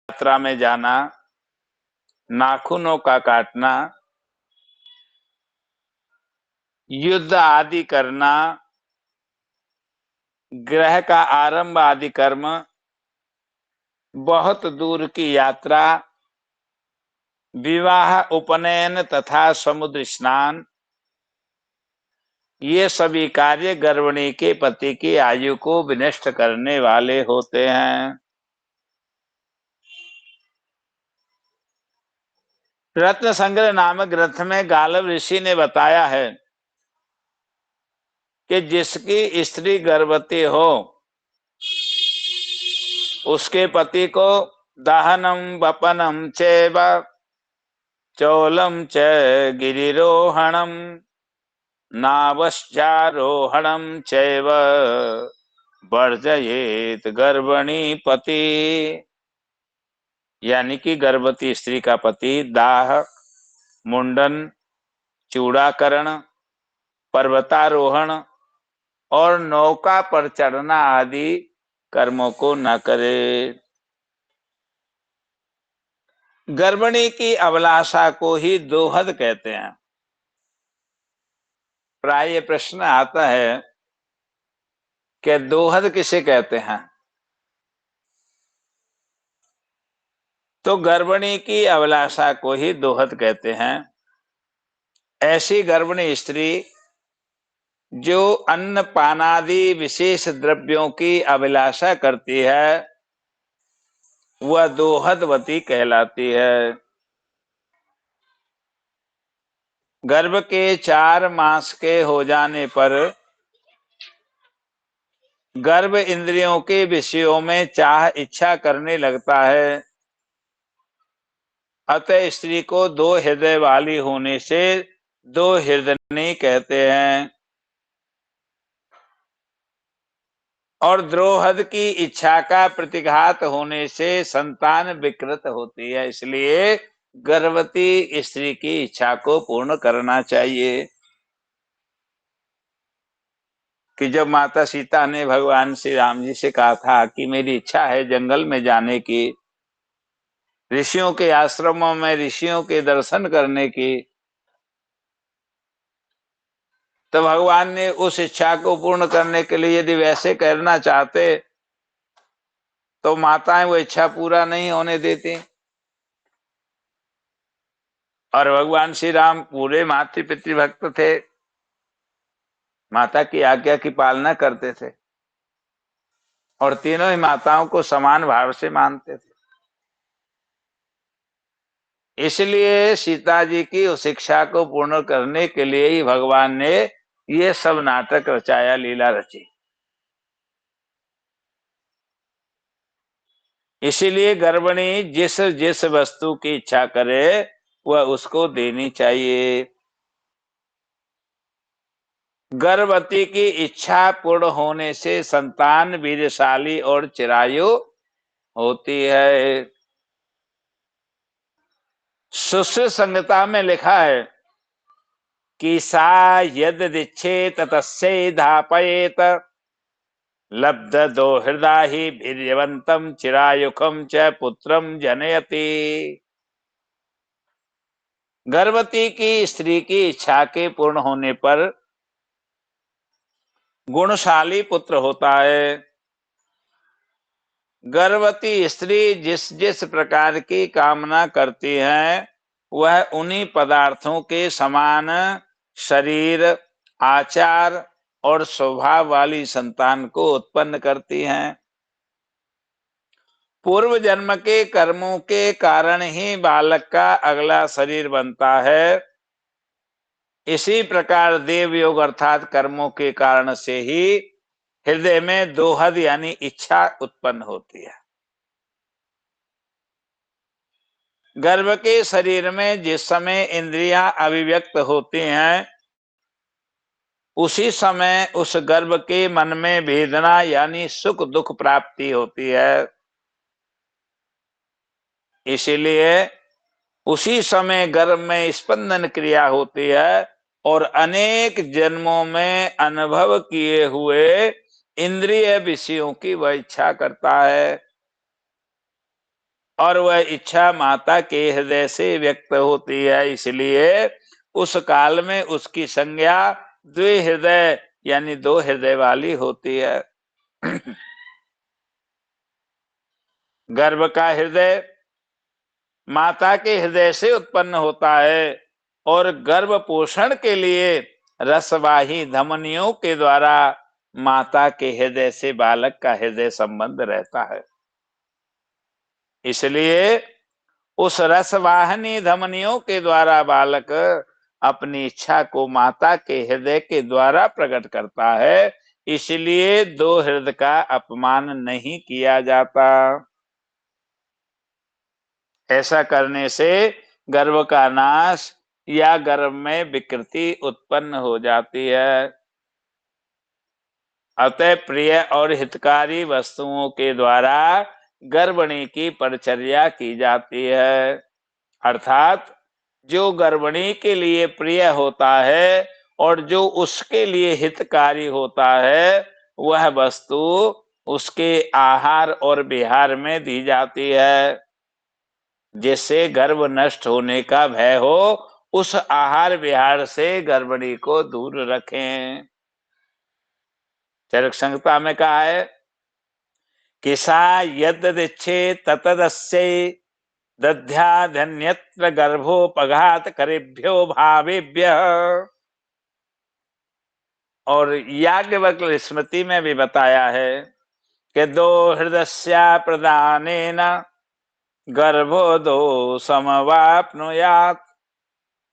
यात्रा में जाना, नाखूनों का काटना, युद्ध आदि करना, गृह का आरंभ आदि कर्म, बहुत दूर की यात्रा, विवाह, उपनयन तथा समुद्र स्नान, ये सभी कार्य गर्भिणी के पति की आयु को विनष्ट करने वाले होते हैं। रत्न संग्रह नामक ग्रंथ में गालव ऋषि ने बताया है कि जिसकी स्त्री गर्भवती हो उसके पति को दहनम वपनम चैव चौलम च गिरिरोहणम नावश्चारोहणम चैव वर्जयेत गर्भणी पति। यानी कि गर्भवती स्त्री का पति दाह, मुंडन, चूड़ाकरण, पर्वतारोहण और नौका पर चढ़ना आदि कर्मों को न करे। गर्भिणी की अभिलाषा को ही दोहद कहते हैं। प्राय ये प्रश्न आता है कि दोहद किसे कहते हैं? तो गर्भिणी की अभिलाषा को ही दोहद कहते हैं। ऐसी गर्भिणी स्त्री जो अन्न पानादि विशेष द्रव्यों की अभिलाषा करती है वह दोहदवती कहलाती है। गर्भ के 4 मास के हो जाने पर गर्भ इंद्रियों के विषयों में चाह इच्छा करने लगता है। अतः स्त्री को 2 हृदय वाली होने से 2 हृदयनी कहते हैं। और द्रोहद की इच्छा का प्रतिघात होने से संतान विकृत होती है। इसलिए गर्भवती स्त्री की इच्छा को पूर्ण करना चाहिए। कि जब माता सीता ने भगवान श्री राम जी से कहा था कि मेरी इच्छा है जंगल में जाने की, ऋषियों के आश्रमों में ऋषियों के दर्शन करने की, तो भगवान ने उस इच्छा को पूर्ण करने के लिए यदि वैसे करना चाहते तो माताएं वो इच्छा पूरा नहीं होने देती। और भगवान श्री राम पूरे मातृ पितृभक्त थे, माता की आज्ञा की पालना करते थे और तीनों ही माताओं को समान भाव से मानते थे। इसलिए सीता जी की उस इच्छा को पूर्ण करने के लिए ही भगवान ने ये सब नाटक रचाया, लीला रची। इसीलिए गर्भिणी जिस जिस वस्तु की इच्छा करे वह उसको देनी चाहिए। गर्भवती की इच्छा पूर्ण होने से संतान वीरशाली और चिरायु होती है। सुश्रुत संहिता में लिखा है कि सा यद दिच्छेत तस्यै धापयेत लब्ध दो हृदय ही वीर्यवंतम चिरायुखम च पुत्रम जनयति। गर्भवती की स्त्री की इच्छा के पूर्ण होने पर गुणशाली पुत्र होता है। गर्भवती स्त्री जिस जिस प्रकार की कामना करती है वह उन्हीं पदार्थों के समान शरीर, आचार और स्वभाव वाली संतान को उत्पन्न करती हैं। पूर्व जन्म के कर्मों के कारण ही बालक का अगला शरीर बनता है। इसी प्रकार देव योग अर्थात कर्मों के कारण से ही हृदय में दोहद यानी इच्छा उत्पन्न होती है। गर्भ के शरीर में जिस समय इंद्रियां अभिव्यक्त होती हैं उसी समय उस गर्भ के मन में वेदना यानी सुख दुख प्राप्ति होती है। इसीलिए उसी समय गर्भ में स्पंदन क्रिया होती है और अनेक जन्मों में अनुभव किए हुए इंद्रिय विषयों की वह इच्छा करता है। और वह इच्छा माता के हृदय से व्यक्त होती है, इसलिए उस काल में उसकी संज्ञा द्विहृदय यानी दो हृदय वाली होती है। गर्भ का हृदय माता के हृदय से उत्पन्न होता है और गर्भ पोषण के लिए रसवाही धमनियों के द्वारा माता के हृदय से बालक का हृदय संबंध रहता है। इसलिए उस रसवाहिनी धमनियों के द्वारा बालक अपनी इच्छा को माता के हृदय के द्वारा प्रकट करता है, इसलिए दो हृदय का अपमान नहीं किया जाता। ऐसा करने से गर्भ का नाश या गर्भ में विकृति उत्पन्न हो जाती है। अतः प्रिय और हितकारी वस्तुओं के द्वारा गर्भिणी की परिचर्या की जाती है, अर्थात जो गर्भिणी के लिए प्रिय होता है और जो उसके लिए हितकारी होता है, वह वस्तु उसके आहार और विहार में दी जाती है, जिससे गर्भ नष्ट होने का भय हो। उस आहार विहार से गर्भिणी को दूर रखें। चरक संहिता में कहा है कि सा यदृच्छे ततदस्यै दध्याधन्यत्र गर्भोपघात करेभ्यो भावेभ्यः। और याज्ञवल्क्य स्मृति में भी बताया है कि दो हृदस्या प्रदानेन गर्भो दो समवाप्नुयात्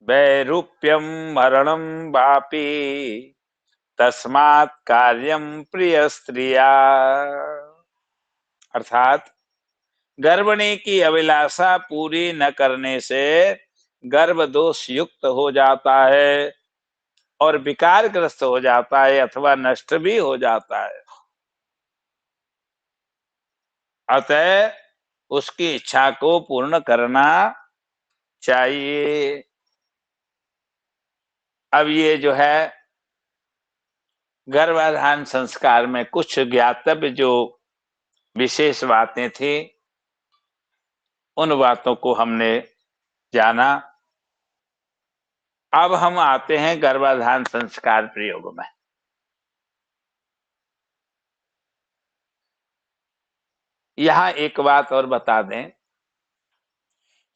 वैरूप्यं मरणं वापि तस्मात् कार्यं प्रिय स्त्रिया। अर्थात गर्भिणी की अभिलाषा पूरी न करने से गर्भ दोष युक्त हो जाता है और विकारग्रस्त हो जाता है अथवा नष्ट भी हो जाता है। अतः उसकी इच्छा को पूर्ण करना चाहिए। अब ये जो है गर्भाधान संस्कार में कुछ ज्ञातव्य जो विशेष बातें थी, उन बातों को हमने जाना। अब हम आते हैं गर्भाधान संस्कार प्रयोग में। यहां एक बात और बता दें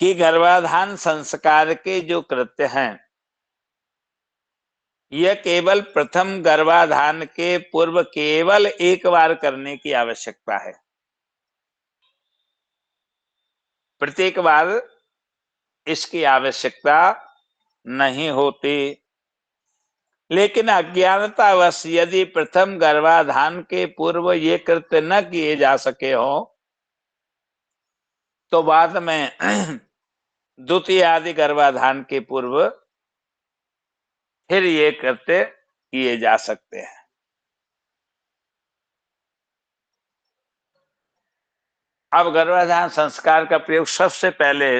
कि गर्भाधान संस्कार के जो कृत्य हैं, यह केवल प्रथम गर्भाधान के पूर्व केवल एक बार करने की आवश्यकता है। प्रत्येक बार इसकी आवश्यकता नहीं होती। लेकिन अज्ञानतावश यदि प्रथम गर्भाधान के पूर्व ये कृत्य न किए जा सके हो, तो बाद में द्वितीय आदि गर्भाधान के पूर्व फिर ये कृत्य किए जा सकते हैं। अब गर्भाधान संस्कार का प्रयोग सबसे पहले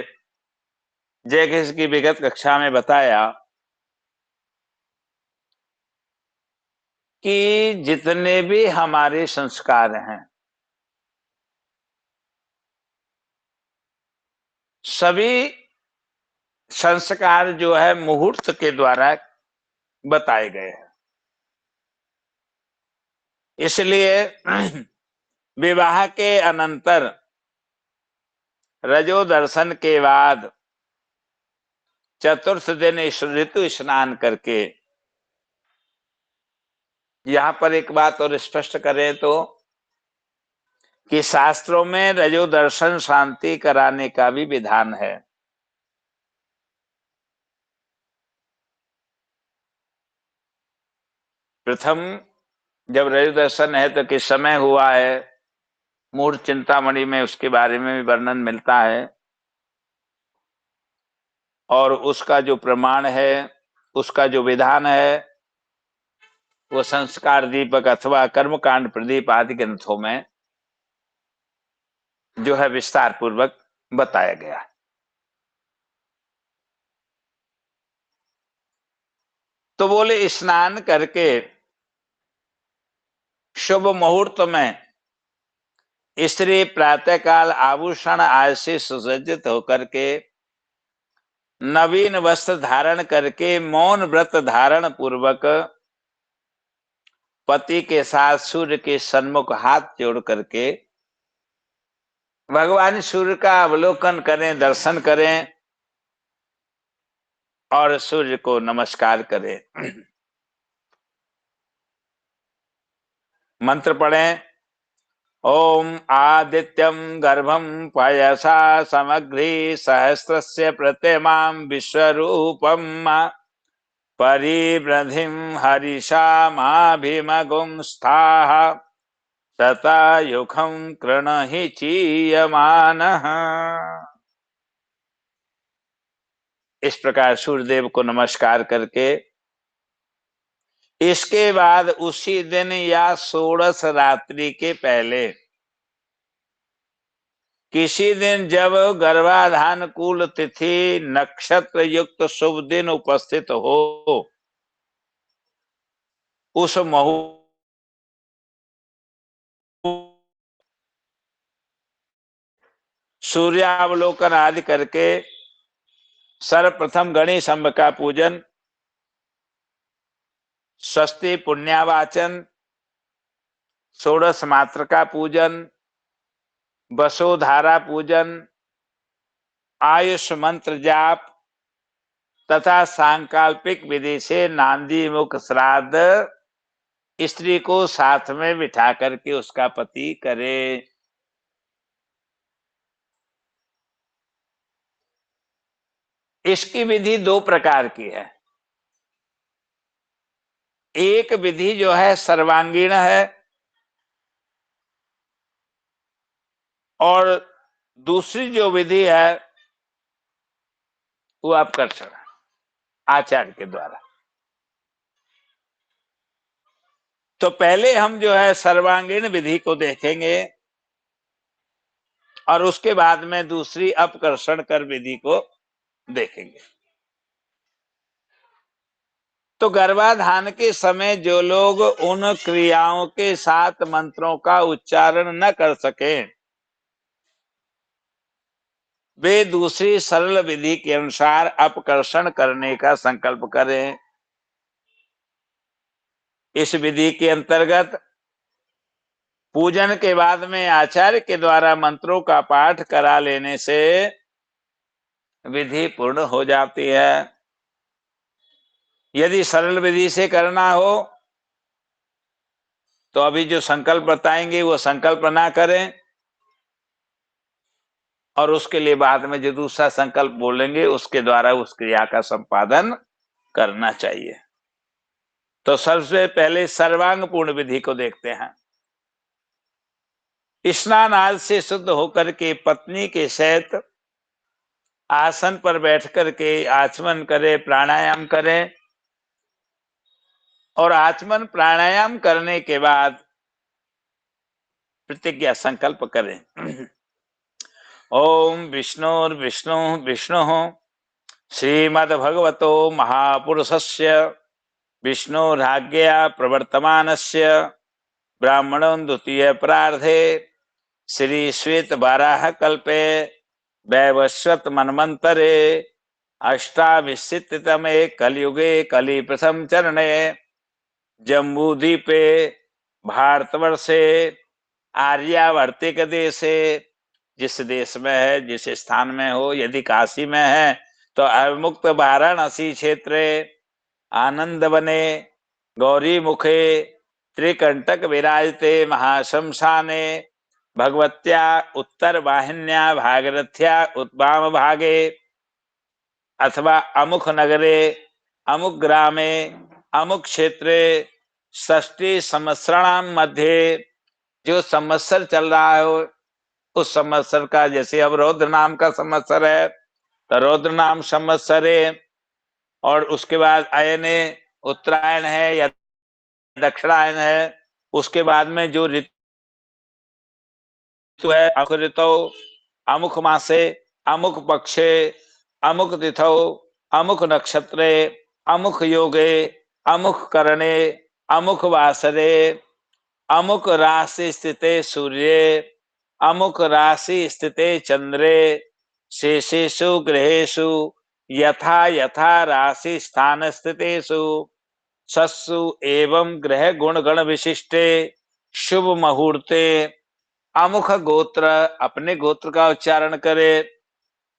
जैसे की विगत कक्षा में बताया कि जितने भी हमारे संस्कार हैं, सभी संस्कार जो है मुहूर्त के द्वारा बताए गए हैं। इसलिए विवाह के अनंतर रजो दर्शन के बाद चतुर्थ दिन ऋतु स्नान करके, यहां पर एक बात और स्पष्ट करें तो कि शास्त्रों में रजो दर्शन शांति कराने का भी विधान है। प्रथम जब रजो दर्शन है तो किस समय हुआ है, मूढ़ चिंतामणि में उसके बारे में भी वर्णन मिलता है। और उसका जो प्रमाण है, उसका जो विधान है, वो संस्कार दीपक अथवा कर्मकांड प्रदीप आदि ग्रंथों में जो है विस्तार पूर्वक बताया गया। तो बोले स्नान करके शुभ मुहूर्त में स्त्री प्रातःकाल आभूषण आदि से सुसज्जित होकर के नवीन वस्त्र धारण करके मौन व्रत धारण पूर्वक पति के साथ सूर्य के सन्मुख हाथ जोड़ करके भगवान सूर्य का अवलोकन करें, दर्शन करें और सूर्य को नमस्कार करें। मंत्र पढ़ें। ओम आदित्यम गर्भम पयसा समग्री सहस्रस्य प्रतिमां विश्वरूपम परिवृद्धिं हरिषामाभिमगुंस्थाः शतायुखं कृणहि चीयमानः। इस प्रकार सूर्यदेव को नमस्कार करके इसके बाद उसी दिन या षोडश रात्रि के पहले किसी दिन जब गर्भाधानकूल तिथि नक्षत्र युक्त शुभ दिन उपस्थित हो, उस मुहूर्त सूर्यावलोकन आदि करके सर्वप्रथम गणेश अम्ब का पूजन, स्वस्ति पुण्यावाचन, षोडश मात्र का पूजन, वसोधारा पूजन, आयुष मंत्र जाप तथा सांकल्पिक विधि से नांदी मुख श्राद्ध स्त्री को साथ में बिठा करके उसका पति करे। इसकी विधि दो प्रकार की है। एक विधि जो है सर्वांगीण है और दूसरी जो विधि है वो आप कर सकते आचार्य के द्वारा। तो पहले हम जो है सर्वांगीण विधि को देखेंगे और उसके बाद में दूसरी अपकर्षण कर विधि को देखेंगे। तो गर्भाधान के समय जो लोग उन क्रियाओं के साथ मंत्रों का उच्चारण न कर सके, वे दूसरी सरल विधि के अनुसार अपकर्षण करने का संकल्प करें। इस विधि के अंतर्गत पूजन के बाद में आचार्य के द्वारा मंत्रों का पाठ करा लेने से विधि पूर्ण हो जाती है। यदि सरल विधि से करना हो तो अभी जो संकल्प बताएंगे वो संकल्प ना करें और उसके लिए बाद में जो दूसरा संकल्प बोलेंगे उसके द्वारा उस क्रिया का संपादन करना चाहिए। तो सबसे पहले सर्वांग पूर्ण विधि को देखते हैं। स्नान आदि से शुद्ध होकर के पत्नी के सहित आसन पर बैठ करके आचमन करे, प्राणायाम करें और आचमन प्राणायाम करने के बाद प्रतिज्ञा संकल्प करें। ओम विष्णुर्विष्णु विष्णु श्रीमद्भगवतो महापुरुषस्य विष्णुराज्ञया प्रवर्तमानस्य ब्राह्मणो द्वितीय प्रार्धे श्री श्वेत बाराह कल्पे वैवस्वत मन्वन्तरे अष्टाविंशतितमे कलियुगे कलि प्रथम चरणे जम्बूद्वीपे भारतवर्षे आर्यावर्तिक देशे, जिस देश में है, जिस स्थान में हो, यदि काशी में है तो अवमुक्त वाराणसी क्षेत्रे आनंद बने गौरी मुखे त्रिकंटक विराजते महाशमशाने भगवत्या उत्तर वाहिन्या भागरथ्या उद्वाम भागे अथवा अमुक नगरे अमुक ग्रामे अमुक क्षेत्रे षष्ठी संवत्सराणाम मध्य, जो संवत्सर चल रहा है उस संवत्सर का, जैसे अब रौद्र नाम का संवत्सर है तो रौद्र नाम संवत्सरे, और उसके बाद अयने उत्तरायण है या दक्षिणायन है, उसके बाद में जो ऋतु है अमुक ऋतु अमुक मासे अमुक पक्षे अमुक तिथौ अमुक नक्षत्रे अमुक योगे अमुक करणे अमुक वासरे अमुक राशि स्थिते सूर्य अमुक राशि स्थिते चंद्रे शेषेषु ग्रहेषु यथा यथा राशि स्थान स्थितेषु सत्सु एवं ग्रह गुण गण विशिष्टे शुभ मुहूर्ते अमुख गोत्र, अपने गोत्र का उच्चारण करे,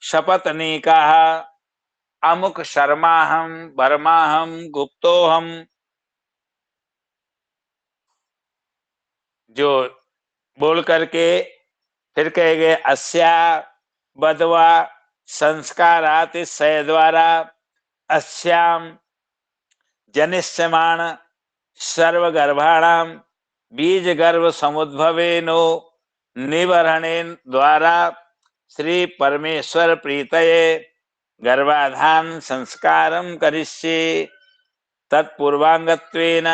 शपथनिका अमुक शर्माहम वर्माहम गुप्तोहम, जो बोल करके फिर कहेंगे अस्या बदवा संस्कारात सय द्वारा अस्याम जनिष्यमाण सर्वगर्भाणाम बीज गर्भ समुद्भवेनो निवरणेन द्वारा श्री परमेश्वर प्रीतये गर्भाधान संस्कारम करिष्ये तत्पूर्वांगत्वेन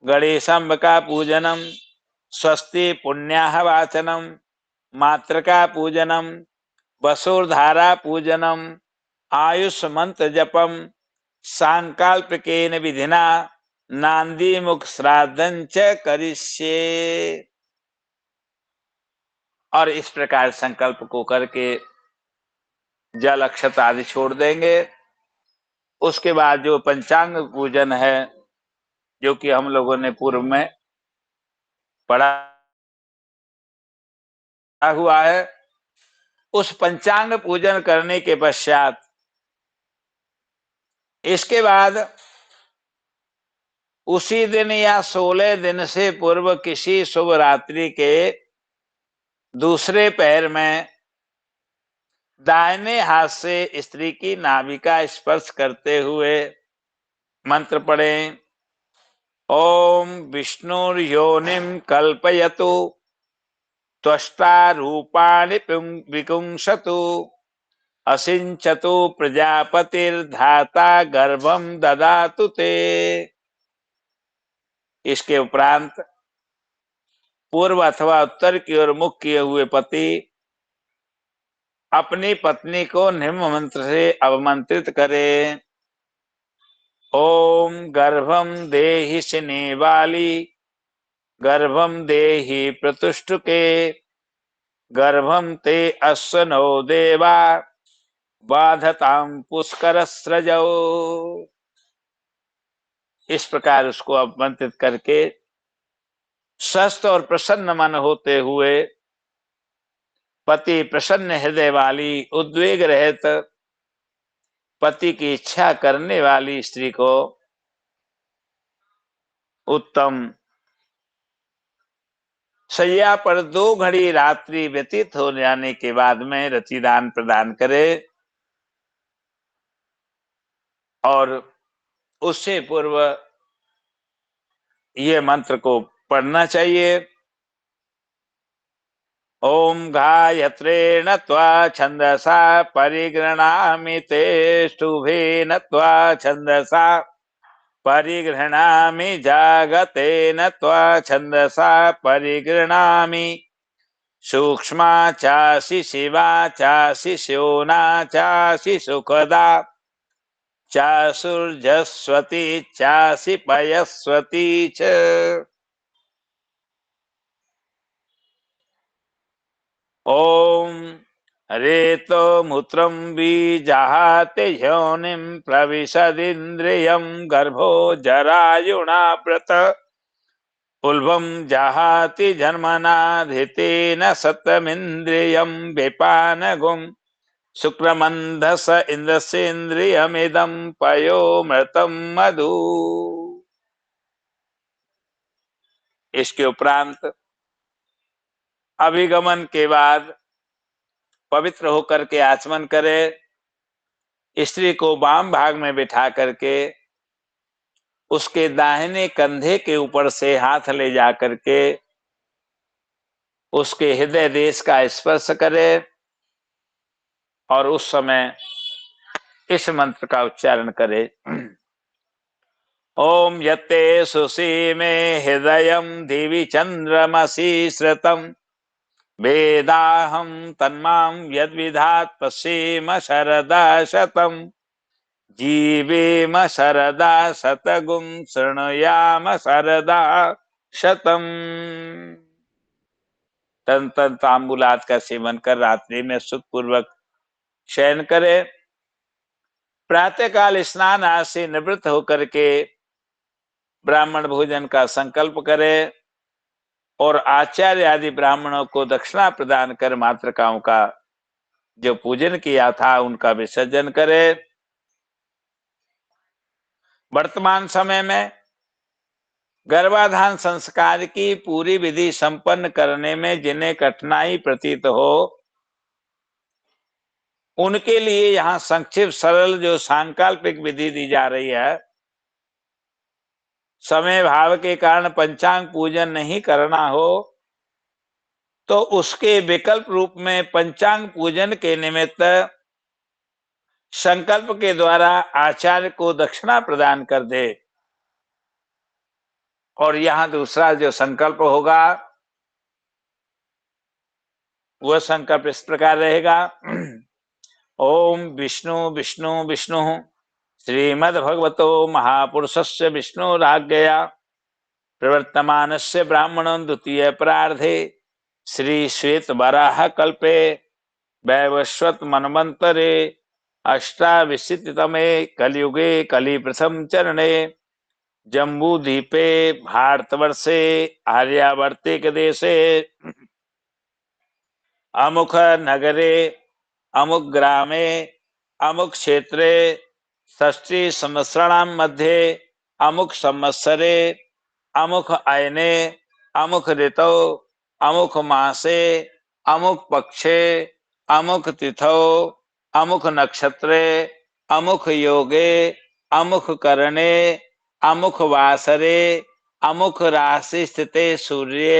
गणेशंब का पूजनम स्वस्ति पुण्याह वाचनम मातृका पूजनम वसुर्धारा पूजनम आयुष मंत्र जपम सांकल्पिकेन विधिना नांदी मुख श्राद्धंच करिष्ये। और इस प्रकार संकल्प को करके जल अक्षत आदि छोड़ देंगे। उसके बाद जो पंचांग पूजन है, जो कि हम लोगों ने पूर्व में पढ़ा हुआ है, उस पंचांग पूजन करने के पश्चात इसके बाद उसी दिन या 16 दिन से पूर्व किसी शुभ रात्रि के दूसरे पैर में दाहिने हाथ से स्त्री की नाभि का स्पर्श करते हुए मंत्र पढ़ें। ओम विष्णुर्योनिम कल्पयतु त्वष्टा रूपाणि विपुंसतु असिंचतु प्रजापतिर्धाता गर्भम ददातु ते। इसके उपरांत पूर्व अथवा उत्तर की ओर मुख किए हुए पति अपनी पत्नी को निम्न मंत्र से अवमंत्रित करे। ओम गर्भम देहि शिने वाली गर्भम देहि प्रतुष्टुके गर्भम ते अश्वनो देवा बाधताम पुष्कर स्रजो। इस प्रकार उसको अवमंत्रित करके स्वस्थ और प्रसन्न मन होते हुए पति प्रसन्न हृदय वाली उद्वेग रहित पति की इच्छा करने वाली स्त्री को उत्तम शैया पर 2 घड़ी रात्रि व्यतीत हो जाने के बाद में रतिदान प्रदान करे और उससे पूर्व ये मंत्र को पढ़ना चाहिए। ओम गायत्रेण त्वा छंदसा परिगृणामि ते शुभेन त्वा छंदसा परिगृह्णामि जागतेन त्वा छंदसा परिगृह्णामि सूक्ष्मा चासि शिवा चासि शोना चासि सुखदा चासुर्जस्वती चासि पयस्वती च। ओम रेतो मूत्रम बीजाते योनिम प्रविशदिन्द्रियं गर्भो जरायुणा व्रत उल्बम जहाति जन्मनाधितेन सतमिन्द्रियं विपानगुम शुक्रमंधस इंद्रसेन्द्रियमिदं पयोमृतं मधु। इसके उपरांत अभिगमन के बाद पवित्र होकर के आचमन करे। स्त्री को वाम भाग में बिठा करके उसके दाहिने कंधे के ऊपर से हाथ ले जा करके उसके हृदय देश का स्पर्श करे और उस समय इस मंत्र का उच्चारण करे। ओम यत्ते सुसीमे हृदयं दिवि चंद्रमसि श्रुतं वेदाहं तन्मां यद्विधात् पश्येम शरदा शतं जीवेम शरदा शतगुं शृणुयाम शरदा शतम्। टन टन तांबुलाद का सेवन कर रात्रि में सुखपूर्वक शयन करे। प्रातःकाल स्नान आदि से निवृत्त होकर के ब्राह्मण भोजन का संकल्प करे और आचार्य आदि ब्राह्मणों को दक्षिणा प्रदान कर मातृकाओं का जो पूजन किया था उनका विसर्जन करे। वर्तमान समय में गर्भाधान संस्कार की पूरी विधि संपन्न करने में जिन्हें कठिनाई प्रतीत हो उनके लिए यहाँ संक्षिप्त सरल जो सांकल्पिक विधि दी जा रही है। समय भाव के कारण पंचांग पूजन नहीं करना हो तो उसके विकल्प रूप में पंचांग पूजन के निमित्त संकल्प के द्वारा आचार्य को दक्षिणा प्रदान कर दे। और यहाँ दूसरा जो संकल्प होगा वह संकल्प इस प्रकार रहेगा। ओम विष्णु विष्णु विष्णु श्रीमद्भगवतो महापुरुषस्य विष्णुराज्ञया प्रवर्तमानस्य ब्राह्मणं द्वितीय परार्धे श्री श्वेत वराह कल्पे वैवस्वत मन्वन्तरे अष्टाविंशतितमे कलियुगे कलि प्रथम चरणे जम्बूद्वीपे भारतवर्षे आर्यावर्तिक देशे अमुक नगरे अमुक ग्रामे अमुक क्षेत्रे षष्ठी संवत्सराणां मध्ये अमुक संवत्सरे अमुक अयने अमुक ऋतौ अमुक मासे अमुक पक्षे अमुक तिथौ अमुक नक्षत्रे अमुक योगे अमुक करणे अमुक वासरे अमुक राशि स्थिते सूर्ये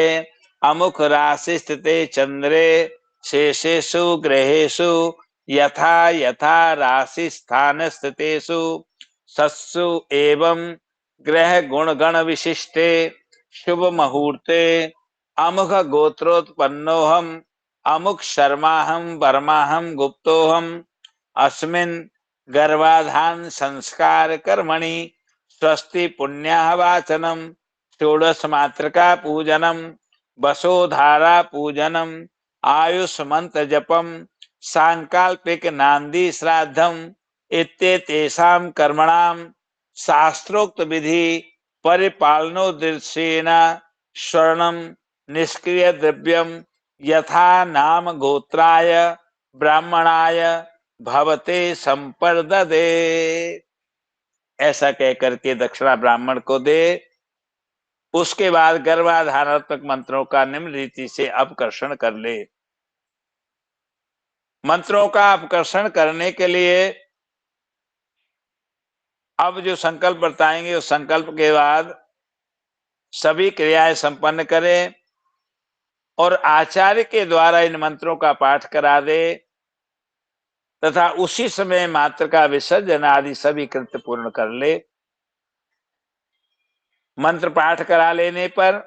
अमुक राशि स्थिते चंद्रे शेषेषु ग्रहेषु यथा यथा राशि स्थान स्थितेषु सत्सु एवं ग्रह गुण गण विशिष्टे शुभ मुहूर्ते अमुक गोत्रोत्पन्नोहम अमुक शर्माहम वर्माहम गुप्तोहम अस्मिन् गर्भाधान संस्कार कर्मणि स्वस्ति पुण्याहवाचनम षोडश मातृका पूजनम वसोधारा पूजनम आयुष मंत्र जपम सांकल्पिक नांदी श्राद्धम इत्येतेषां कर्मणां शास्त्रोक्त विधि परिपालनोद्देश्येन स्वर्णम निष्क्रिय द्रव्यम यथा नाम गोत्राय ब्राह्मणाय भवते संपर्ददे। ऐसा कहकर के दक्षिणा ब्राह्मण को दे। उसके बाद गर्भाधानात्मक मंत्रों का निम्न रीति से अपकर्षण कर ले। मंत्रों का अपकर्षण करने के लिए अब जो संकल्प बताएंगे उस संकल्प के बाद सभी क्रियाएं संपन्न करें और आचार्य के द्वारा इन मंत्रों का पाठ करा दे तथा उसी समय मात्र का विसर्जन आदि सभी कृत्य पूर्ण कर ले। मंत्र पाठ करा लेने पर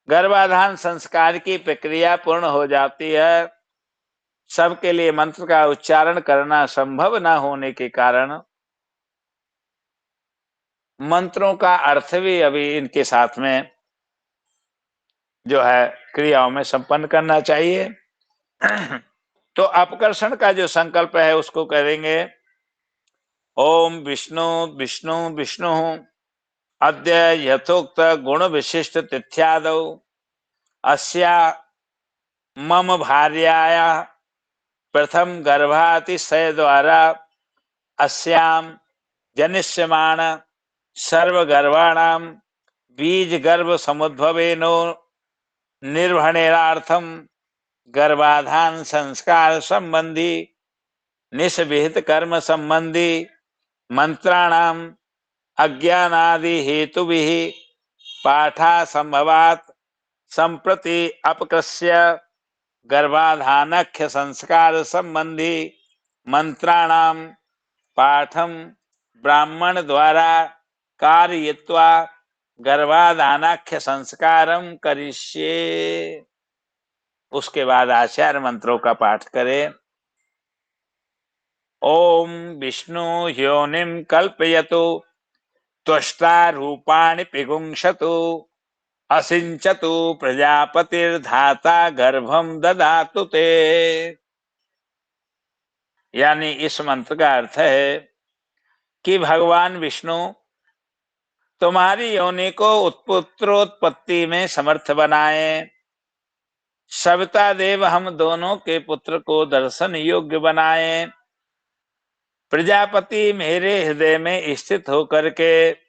गर्भाधान संस्कार की प्रक्रिया पूर्ण हो जाती है। सबके लिए मंत्र का उच्चारण करना संभव न होने के कारण मंत्रों का अर्थ भी अभी इनके साथ में जो है क्रियाओं में संपन्न करना चाहिए। तो अपकर्षण का जो संकल्प है उसको करेंगे। ओम विष्णु विष्णु विष्णु अद्य यथोक्त गुण विशिष्ट तिथ्यादौ अस्या मम भार्याया प्रथम गर्भातिशय द्वारा अस्यां जनिष्यमाण सर्वगर्भाणां बीज गर्भ समुद्भवेनो निर्वहणेनार्थम गर्भाधान संस्कार संबंधी निष्विहित कर्म संबंधी मंत्राणाम अज्ञानादि हेतुभिः पाठा संभवात संप्रति अपकृष्य गर्भाधानख्य संस्कार संबंधी मंत्राणाम पाठम ब्राह्मण द्वारा कारयित्वा गर्भाधानाख्य संस्कारम करिष्ये। उसके बाद आचार्य मंत्रों का पाठ करें। ओम विष्णु योनिम कल्पयतु त्वष्टा रूपाणि पिगुंसतु असिंचतु प्रजापतिर्धाता गर्भम ददातु ते। यानी इस मंत्र का अर्थ है कि भगवान विष्णु तुम्हारी योनि को उत्पुत्रोत्पत्ति में समर्थ बनाए। सविता देव हम दोनों के पुत्र को दर्शन योग्य बनाए। प्रजापति मेरे हृदय में स्थित होकर के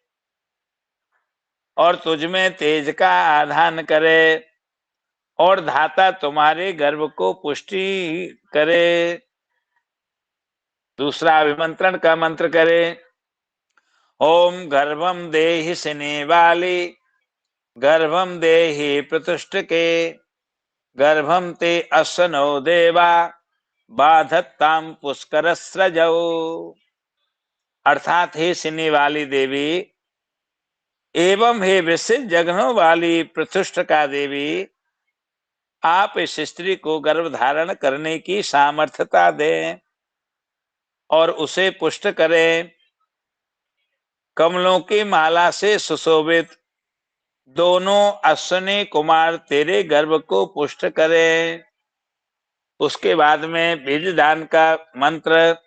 और तुझ में तेज का आधान करे और धाता तुम्हारे गर्भ को पुष्टि करे। दूसरा अभिमंत्रण का मंत्र करे। ओम गर्भम देहि सिने वाली गर्भम देहि प्रतिष्ठ के गर्भम ते असनो देवा बाधत्ताम पुष्कर स्रजौ। अर्थात हे सिने वाली देवी एवं हे विशिष्ट जगहों वाली प्रतिष्ठ का देवी, आप इस स्त्री को गर्भ धारण करने की सामर्थ्यता दें और उसे पुष्ट करें। कमलों की माला से सुशोभित दोनों अश्विनी कुमार तेरे गर्भ को पुष्ट करें। उसके बाद में बीज दान का मंत्र।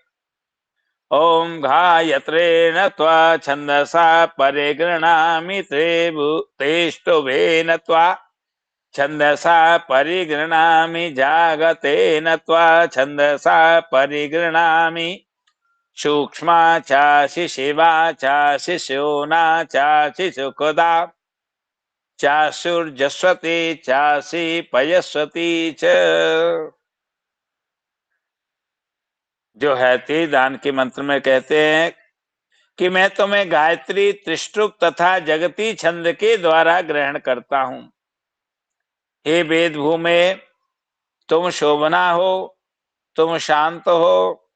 ओम घायत्रे नत्वा छंदसा परिगृणामि तेष्टुभे नत्वा छंदसा परिगृणामि जागते नत्वा छंदसा परिगृणामि सूक्ष्मा चासि शिवा चासि शोना चासि सुखदा चासुर्जस्वती चासि पयस्वती च। जो है तीर दान के मंत्र में कहते हैं कि मैं तुम्हें गायत्री त्रिष्टुप तथा जगती छंद के द्वारा ग्रहण करता हूं। हे वेद भूमे तुम शोभना हो, तुम शांत हो,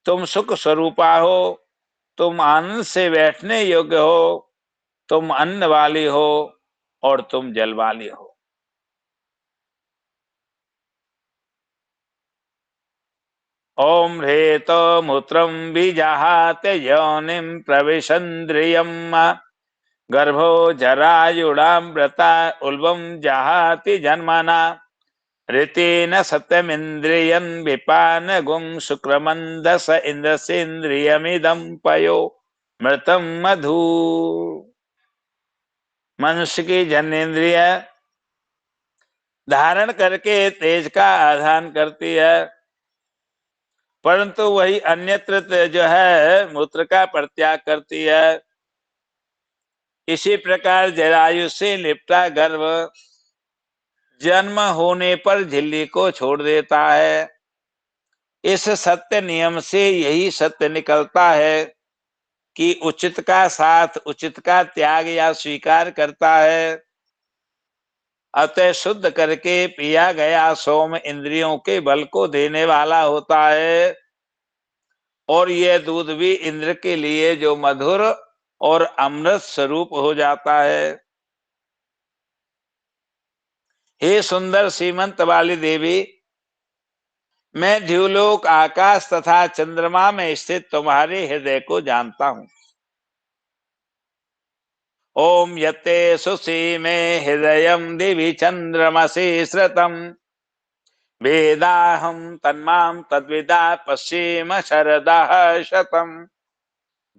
तुम सुख स्वरूपा हो, तुम आनंद से बैठने योग्य हो, तुम अन्न वाली हो और तुम जल वाली हो। ओम ह्रेतो मूत्रम बीजाहाते योनिम प्रविशन्द्रियम गर्भो जरायुणामृता उल्बम जहाति जन्मना ऋतेन सत्यमिन्द्रियं विपान गुं शुक्रमंदस इंद्रसेन्द्रियमिदं पयो मृतम मधु। मनुष्य की जन्नेन्द्रिय धारण करके तेज का आधान करती है, परंतु वही अन्यत्र जो है मूत्र का परित्याग करती है। इसी प्रकार जरायु से लिपटा गर्भ जन्म होने पर झिल्ली को छोड़ देता है। इस सत्य नियम से यही सत्य निकलता है कि उचित का साथ उचित का त्याग या स्वीकार करता है। अतः शुद्ध करके पिया गया सोम इंद्रियों के बल को देने वाला होता है और यह दूध भी इंद्र के लिए जो मधुर और अमृत स्वरूप हो जाता है। हे सुंदर सीमंत वाली देवी, मैं द्युलोक आकाश तथा चंद्रमा में स्थित तुम्हारे हृदय को जानता हूं। ओम यत्ते सुसीमे हृदयं दिवि चंद्रमसि श्रुतम् वेदाहं तन्मां तद्विदा पश्येम शरदः शतम्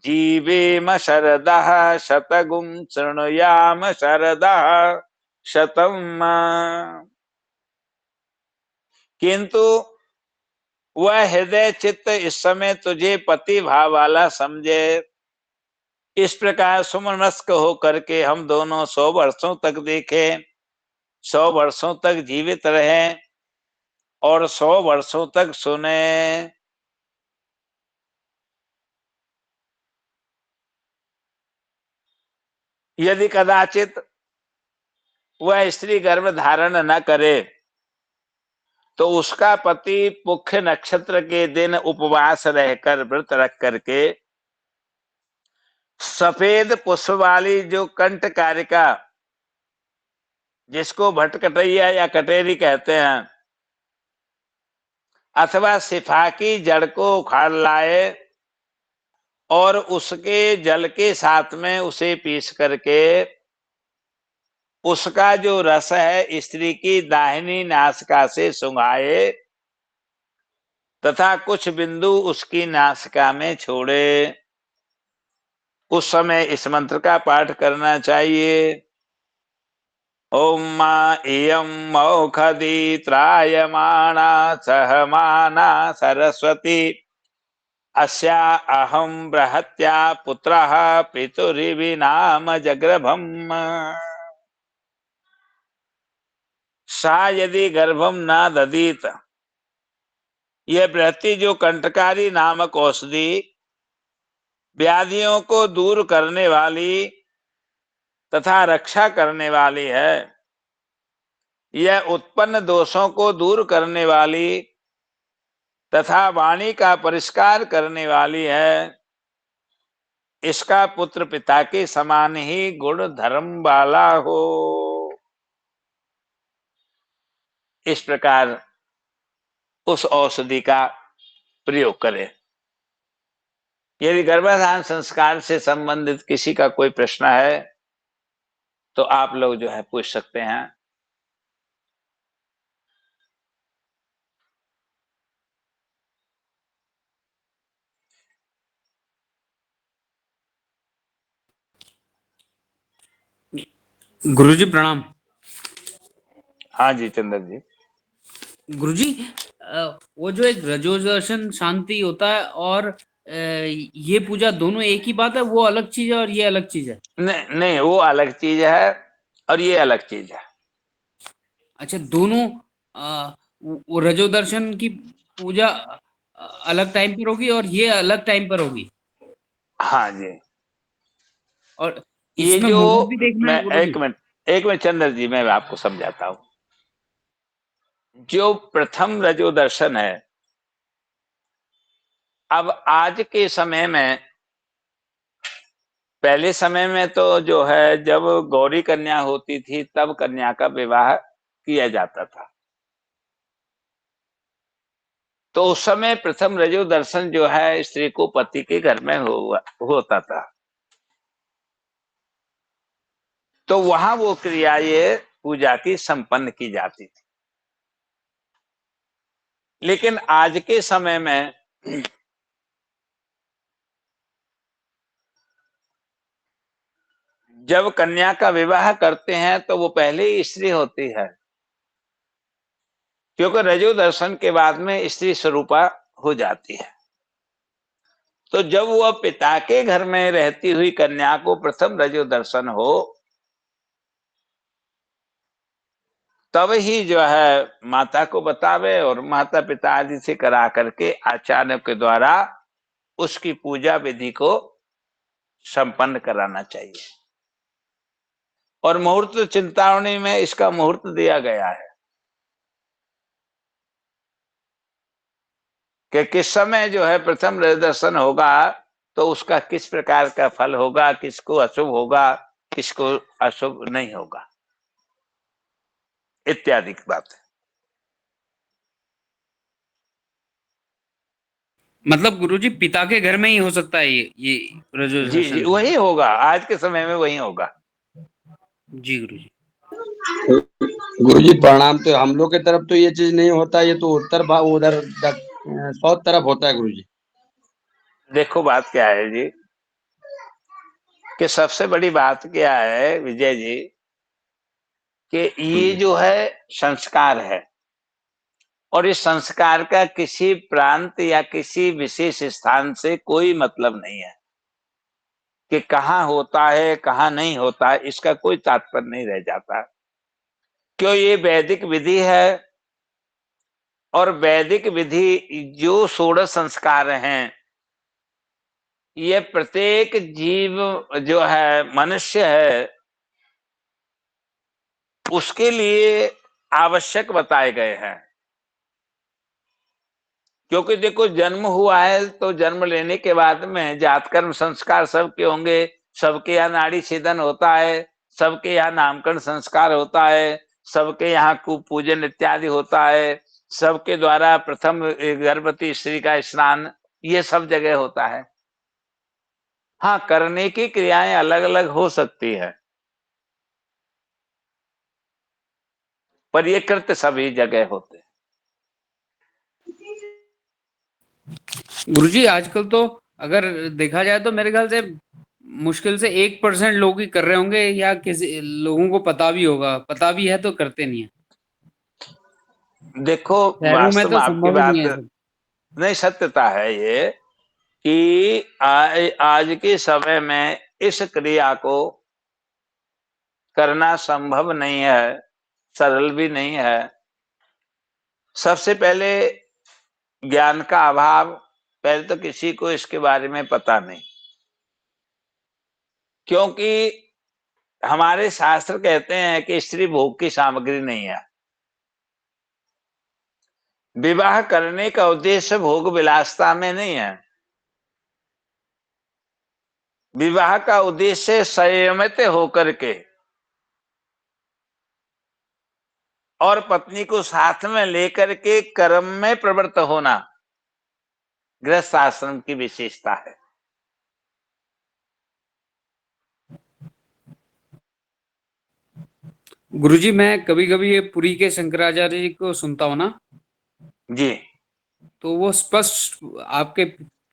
जीवेम शरदः शतगुं शृणुयाम शरदः शतम्। किंतु वह हृदय चित्त इस समय तुझे पति भाव वाला समझे। इस प्रकार सुमनस्क होकर के हम दोनों 100 वर्षों तक देखें, 100 वर्षों तक जीवित रहें और 100 वर्षों तक सुने। यदि कदाचित वह स्त्री गर्भ धारण न करे तो उसका पति पुख्य नक्षत्र के दिन उपवास रहकर व्रत रख करके सफेद पुष्प वाली जो कंठ कारिका, जिसको भटकटैया या कटेरी कहते हैं, अथवा सिफा की जड़ को उखाड़ लाए और उसके जल के साथ में उसे पीस करके उसका जो रस है स्त्री की दाहिनी नासिका से सूंघाए तथा कुछ बिंदु उसकी नासिका में छोड़े। उस समय इस मंत्र का पाठ करना चाहिए। ओम मा इयं मौखदी त्रायमाणा सहमाना सरस्वती अस्या अहं बृहत्या पुत्रः पितुरिवि नाम जग्रभम्। सा यदि गर्भम न ददीत, यह बृहति जो कंटकारी नामक औषधि व्याधियों को दूर करने वाली तथा रक्षा करने वाली है, यह उत्पन्न दोषों को दूर करने वाली तथा वाणी का परिष्कार करने वाली है। इसका पुत्र पिता के समान ही गुण धर्म वाला हो। इस प्रकार उस औषधि का प्रयोग करें। यदि गर्भाधान संस्कार से संबंधित किसी का कोई प्रश्न है तो आप लोग जो है पूछ सकते हैं। गुरुजी प्रणाम। हाँ जी चंदन जी। गुरुजी, वो जो एक रजोदर्शन शांति होता है और ये पूजा दोनों एक ही बात है, वो अलग चीज है और ये अलग चीज है? नहीं नहीं, वो अलग चीज है और ये अलग चीज है। अच्छा, दोनों वो रजोदर्शन की पूजा अलग टाइम पर होगी और ये अलग टाइम पर होगी, हाँ जी। और ये इसमें जो मुहूर्त भी देखना मैं है गुरुजी? एक मिनट चंद्र जी, मैं आपको समझाता हूँ। जो प्रथम रजोदर्शन है, अब आज के समय में, पहले समय में तो जो है जब गौरी कन्या होती थी तब कन्या का विवाह किया जाता था, तो उस समय प्रथम रजोदर्शन जो है स्त्री को पति के घर में होता था, तो वहां वो क्रिया ये पूजा की संपन्न की जाती थी। लेकिन आज के समय में जब कन्या का विवाह करते हैं तो वो पहले ही स्त्री होती है, क्योंकि रजो दर्शन के बाद में स्त्री स्वरूपा हो जाती है। तो जब वह पिता के घर में रहती हुई कन्या को प्रथम रजो दर्शन हो, तब ही जो है माता को बतावे और माता पिता आदि से करा करके आचार्य के द्वारा उसकी पूजा विधि को संपन्न कराना चाहिए। और मुहूर्त चिंतामणि में इसका मुहूर्त दिया गया है कि किस समय जो है प्रथम दर्शन होगा तो उसका किस प्रकार का फल होगा, किसको अशुभ होगा, किसको अशुभ नहीं होगा, इत्यादि की बात है। मतलब गुरुजी पिता के घर में ही हो सकता है ये जी जी, रजोदर्शन? वही होगा, आज के समय में वही होगा। जी गुरुजी। गुरु जी प्रणाम। तो हम लोग के तरफ तो ये चीज नहीं होता, ये तो उत्तर भाग उधर साउथ तरफ होता है गुरु जी। देखो बात क्या है जी, कि सबसे बड़ी बात क्या है विजय जी, कि ये जो है संस्कार है, और इस संस्कार का किसी प्रांत या किसी विशेष स्थान से कोई मतलब नहीं है कि कहाँ होता है कहाँ नहीं होता है, इसका कोई तात्पर्य नहीं रह जाता। क्यों, ये वैदिक विधि है, और वैदिक विधि जो 16 संस्कार हैं, ये प्रत्येक जीव जो है मनुष्य है उसके लिए आवश्यक बताए गए हैं। क्योंकि देखो, जन्म हुआ है तो जन्म लेने के बाद में जात कर्म संस्कार सबके होंगे, सबके यहाँ नाड़ी छेदन होता है, सबके यहाँ नामकरण संस्कार होता है, सबके यहाँ कुपूजन इत्यादि होता है, सबके द्वारा प्रथम गर्भवती स्त्री का स्नान, ये सब जगह होता है। हाँ, करने की क्रियाएं अलग अलग हो सकती है, पर ये कृत्य सभी जगह होते हैं। गुरुजी आजकल तो अगर देखा जाए तो मेरे ख्याल से मुश्किल से 1% लोग ही कर रहे होंगे, या किसी लोगों को पता भी होगा, पता भी है तो करते नहीं है। देखो, शहरों में वास्तव तो में आपकी संभव ही नहीं बात है सब। नहीं, सत्यता है ये कि आज के समय में इस क्रिया को करना संभव नहीं है, सरल भी नहीं है। सबसे पहले ज्ञान का अभाव, पहले तो किसी को इसके बारे में पता नहीं, क्योंकि हमारे शास्त्र कहते हैं कि स्त्री भोग की सामग्री नहीं है। विवाह करने का उद्देश्य भोग विलासता में नहीं है। विवाह का उद्देश्य संयमित होकर के और पत्नी को साथ में लेकर के कर्म में प्रवृत्त होना गृहस्थ आश्रम की विशेषता है। गुरुजी मैं कभी कभी ये पुरी के शंकराचार्य जी को सुनता हूँ ना, जी, तो वो स्पष्ट आपके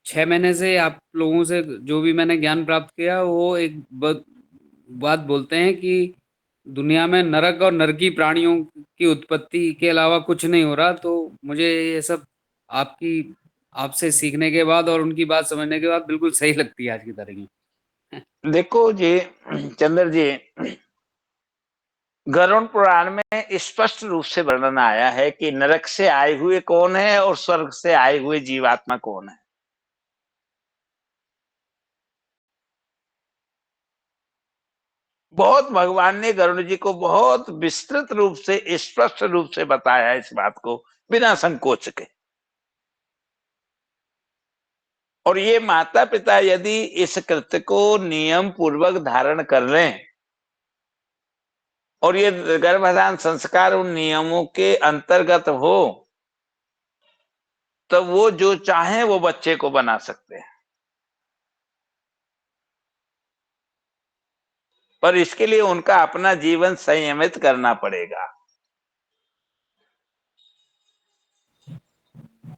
6 महीने से आप लोगों से जो भी मैंने ज्ञान प्राप्त किया, वो एक बात बोलते हैं कि दुनिया में नरक और नरकी प्राणियों की उत्पत्ति के अलावा कुछ नहीं हो रहा। तो मुझे ये सब आपकी आपसे सीखने के बाद और उनकी बात समझने के बाद बिल्कुल सही लगती है आज की तारीख में। देखो जी, चंद्र जी, गरुड़ पुराण में स्पष्ट रूप से वर्णन आया है कि नरक से आए हुए कौन है और स्वर्ग से आए हुए जीवात्मा कौन है। बहुत भगवान ने गरुड़ जी को बहुत विस्तृत रूप से, स्पष्ट रूप से बताया है इस बात को, बिना संकोच के। और ये माता पिता यदि इस कृत्य को नियम पूर्वक धारण कर लें और ये गर्भाधान संस्कार उन नियमों के अंतर्गत हो, तो वो जो चाहे वो बच्चे को बना सकते हैं। पर इसके लिए उनका अपना जीवन संयमित करना पड़ेगा।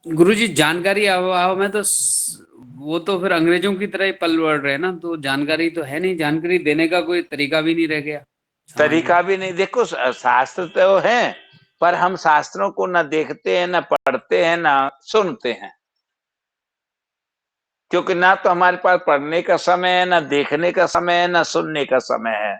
गुरुजी जानकारी अभाव में तो वो तो फिर अंग्रेजों की तरह ही पल बढ़ रहे हैं ना, तो जानकारी तो है नहीं, जानकारी देने का कोई तरीका भी नहीं रह गया समाज में। तरीका भी नहीं। देखो, शास्त्र तो है, पर हम शास्त्रों को न देखते हैं, न पढ़ते हैं, न सुनते हैं, क्योंकि ना तो हमारे पास पढ़ने का समय है, ना देखने का समय है, ना सुनने का समय है।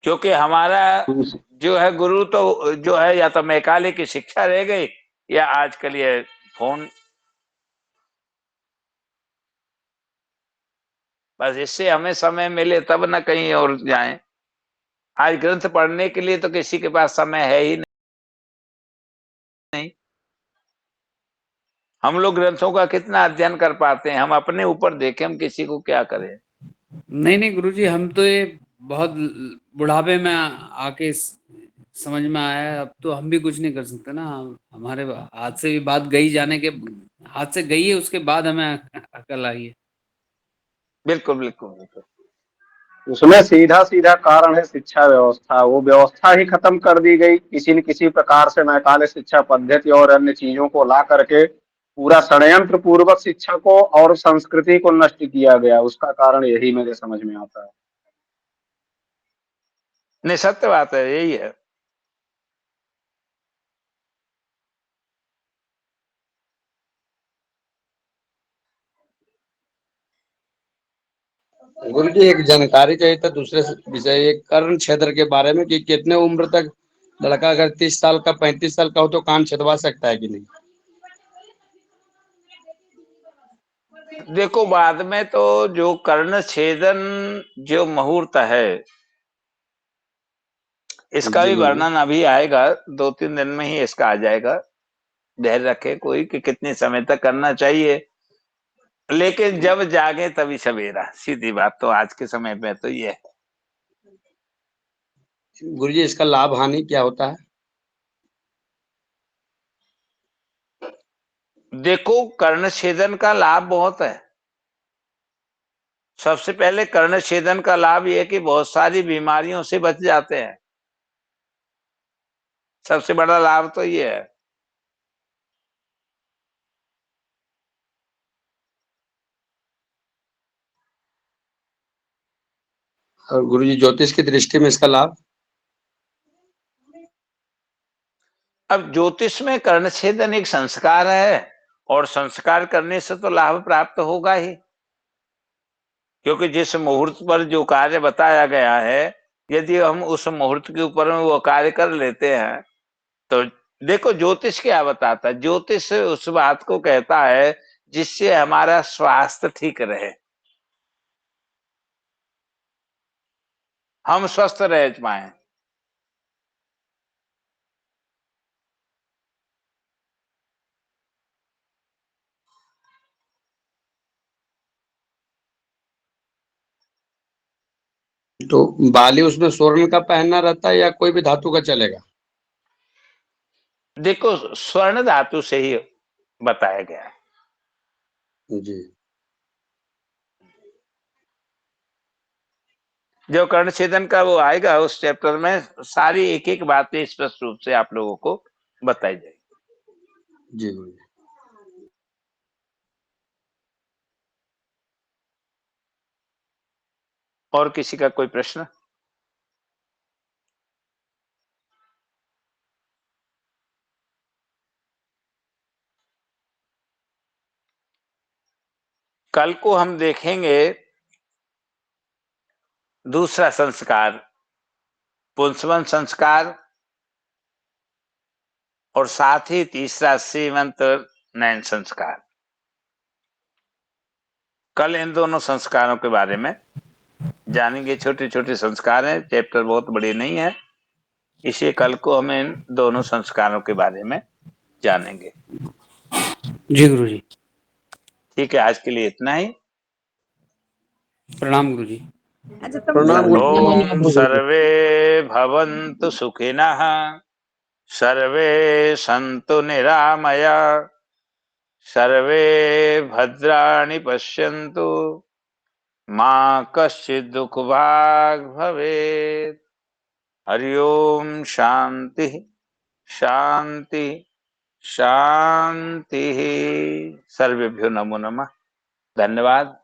क्योंकि हमारा जो है गुरु तो जो है, या तो मैकाले की शिक्षा रह गई, या आजकल ये फोन। बस इससे हमें समय मिले तब ना कहीं और जाएं। आज ग्रंथ पढ़ने के लिए तो किसी के पास समय है ही नहीं। हम लोग ग्रंथों का कितना अध्ययन कर पाते हैं? हम अपने ऊपर देखें, हम किसी को क्या करें। नहीं नहीं गुरुजी, हम तो ये बहुत बुढ़ापे में आके समझ में आया है। अब तो हम भी कुछ नहीं कर सकते ना, हमारे हाथ से भी बात गई, जाने के हाथ से गई है, उसके बाद हमें अकल आई है। बिल्कुल बिल्कुल बिल्कुल। उसमें सीधा सीधा कारण है शिक्षा व्यवस्था। वो व्यवस्था ही खत्म कर दी गई किसी न किसी प्रकार से। मैकाले शिक्षा पद्धति और अन्य चीजों को ला करके पूरा षड्यंत्र पूर्वक शिक्षा को और संस्कृति को नष्ट किया गया। उसका कारण यही मेरे समझ में आता है। नहीं, सत्य बात है, यही है। गुरु जी एक जानकारी चाहिए था दूसरे विषय, एक कर्ण क्षेत्र के बारे में, कि कितने उम्र तक लड़का अगर 30 साल का 35 साल का हो तो कान छिदवा सकता है कि नहीं? देखो, बाद में तो जो कर्ण छेदन जो मुहूर्त है, इसका जी भी गुरु जी। वर्णन अभी आएगा, 2-3 दिन में ही इसका आ जाएगा। धैर्य रखे कोई कि कितने समय तक करना चाहिए। लेकिन जब जागे तभी सवेरा, सीधी बात तो आज के समय में तो ये है। गुरु जी इसका लाभ हानि क्या होता है? देखो, कर्ण छेदन का लाभ बहुत है। सबसे पहले कर्ण छेदन का लाभ यह है कि बहुत सारी बीमारियों से बच जाते हैं। सबसे बड़ा लाभ तो ये है। और गुरुजी ज्योतिष की दृष्टि में इसका लाभ? अब ज्योतिष में कर्ण छेदन एक संस्कार है, और संस्कार करने से तो लाभ प्राप्त होगा ही, क्योंकि जिस मुहूर्त पर जो कार्य बताया गया है, यदि हम उस मुहूर्त के ऊपर में वो कार्य कर लेते हैं तो देखो ज्योतिष क्या बताता है। ज्योतिष उस बात को कहता है जिससे हमारा स्वास्थ्य ठीक रहे, हम स्वस्थ रह पाए। तो बाली उसमें स्वर्ण का पहनना रहता है या कोई भी धातु का चलेगा? देखो स्वर्ण धातु से ही बताया गया है। जी। जो कर्ण छेदन का वो आएगा उस चैप्टर में सारी एक एक बातें स्पष्ट रूप से आप लोगों को बताई जाएगी। जी गुरुजी। और किसी का कोई प्रश्न? कल को हम देखेंगे दूसरा संस्कार, पुंसवन संस्कार, और साथ ही तीसरा सीमंत नयन संस्कार। कल इन दोनों संस्कारों के बारे में जानेंगे। छोटे छोटे संस्कार हैं, चैप्टर बहुत बड़े नहीं है, इसे कल को हम इन दोनों संस्कारों के बारे में जानेंगे। जी गुरुजी। ठीक है, आज के लिए इतना ही। प्रणाम गुरुजी। प्रणाम ओम गुरुजी। सर्वे भवन्तु सुखिनः, सर्वे सन्तु निरामया, सर्वे भद्राणि पश्यन्तु, मा कश्चित् दुःखभाग् भवेत्। हरि ओम शांति शांति शांति। सर्वेभ्यो नमो नमः। धन्यवाद।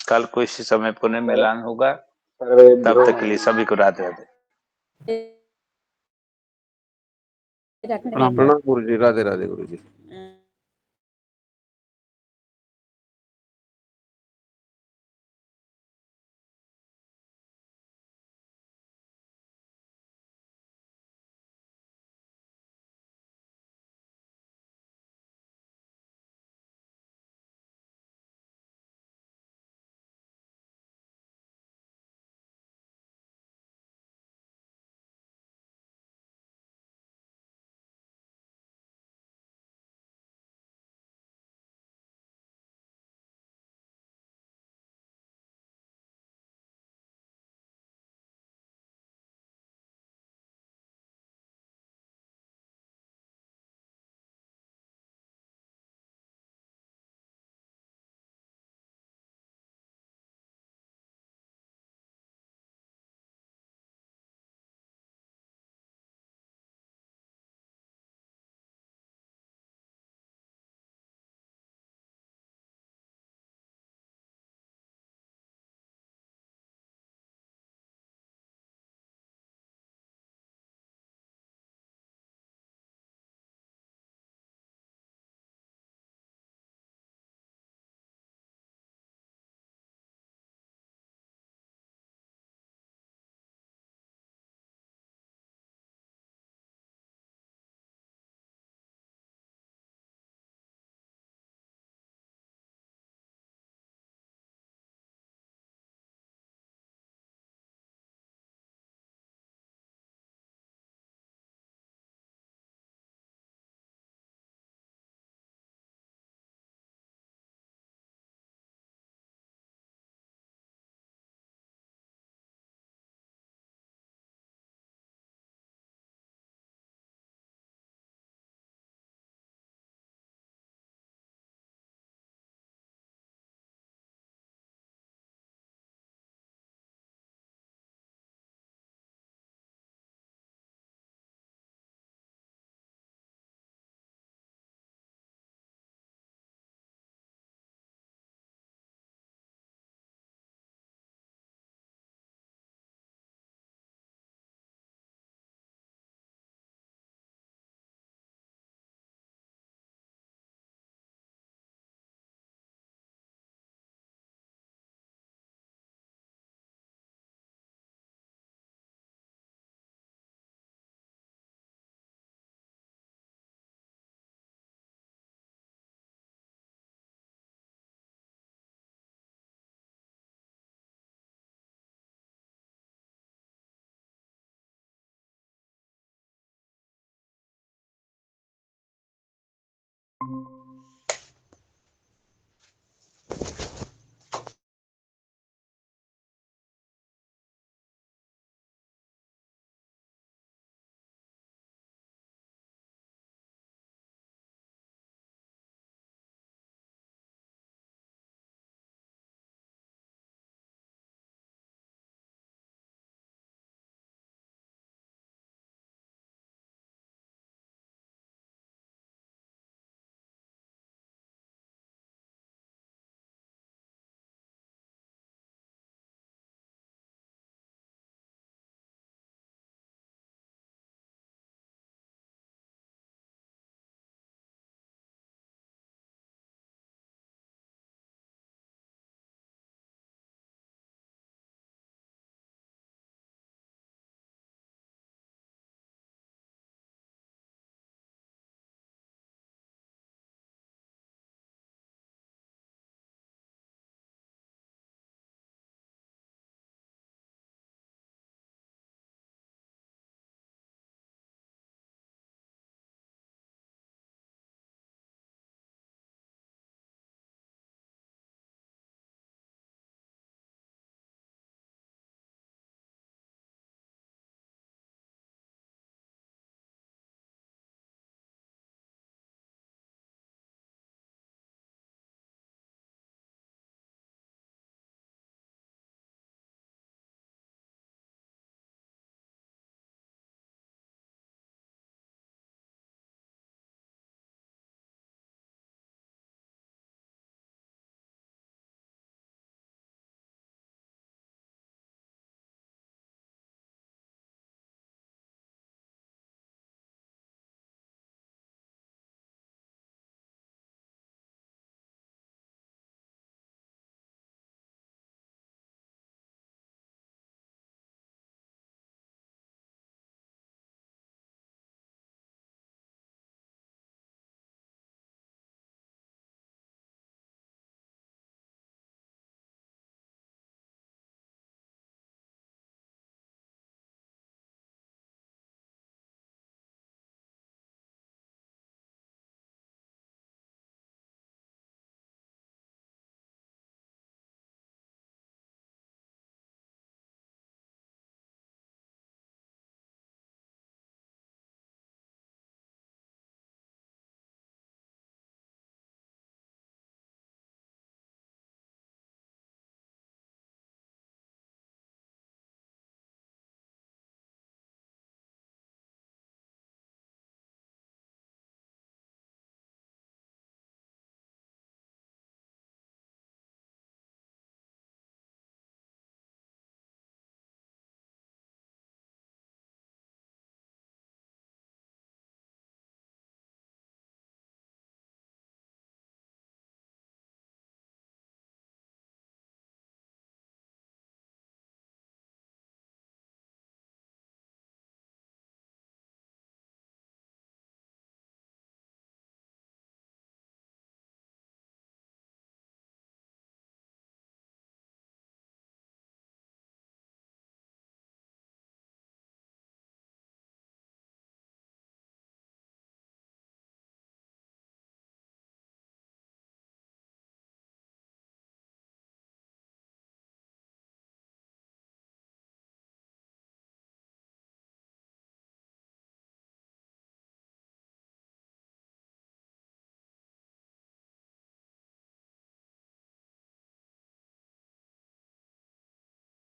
कल को इसी समय पुनः मिलन होगा, तब तक के लिए सभी को राधे राधे। प्रणाम प्रणाम गुरुजी। राधे राधे गुरुजी।